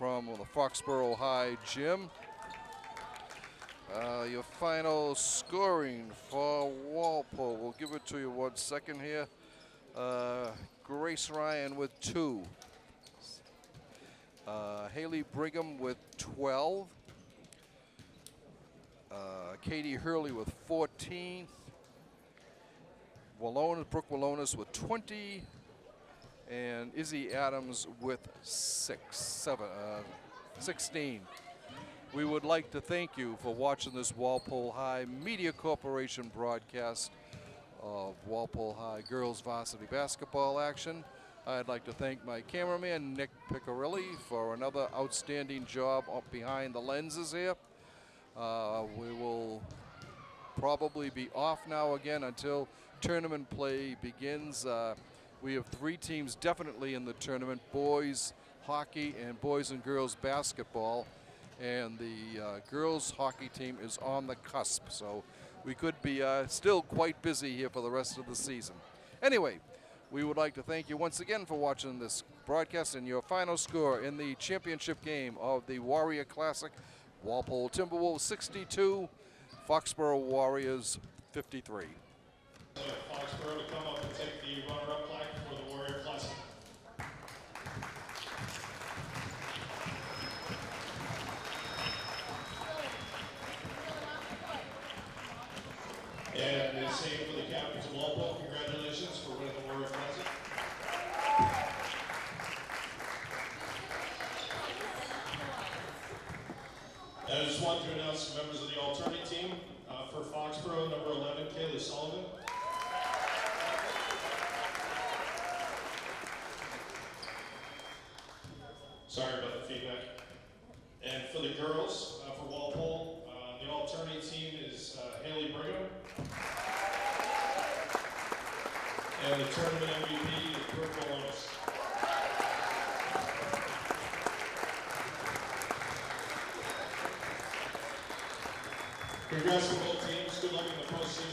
from the Foxboro High gym. Your final scoring for Walpole, we'll give it to you 1 second here. Grace Ryan with 2. Haley Brigham with 12. Katie Hurley with 14. Brooke Wallonis with 20. And Izzy Adams with 16. We would like to thank you for watching this Walpole High Media Corporation broadcast of Walpole High girls varsity basketball action. I'd like to thank my cameraman, Nick Piccirilli, for another outstanding job up behind the lenses here. We will probably be off now again until tournament play begins. We have 3 teams definitely in the tournament: boys hockey and boys and girls basketball. And the girls hockey team is on the cusp, so we could be still quite busy here for the rest of the season. Anyway, we would like to thank you once again for watching this broadcast, and your final score in the championship game of the Warrior Classic: Walpole Timberwolves 62, Foxboro Warriors 53. Foxboro to come up and take the runner-up plaque for the Warrior Classic. And the same for the captains of Walpole. Congratulations for winning the Warrior Classic. And I just want to announce some members of the alternate team. For Foxboro, number 11, Kaylee Sullivan. Sorry about the feedback. And for the girls, for Walpole, the alternate team is Haley Brigham. And the tournament MVP is Brooke Wallonis. Congrats to both teams. Good luck in the postseason.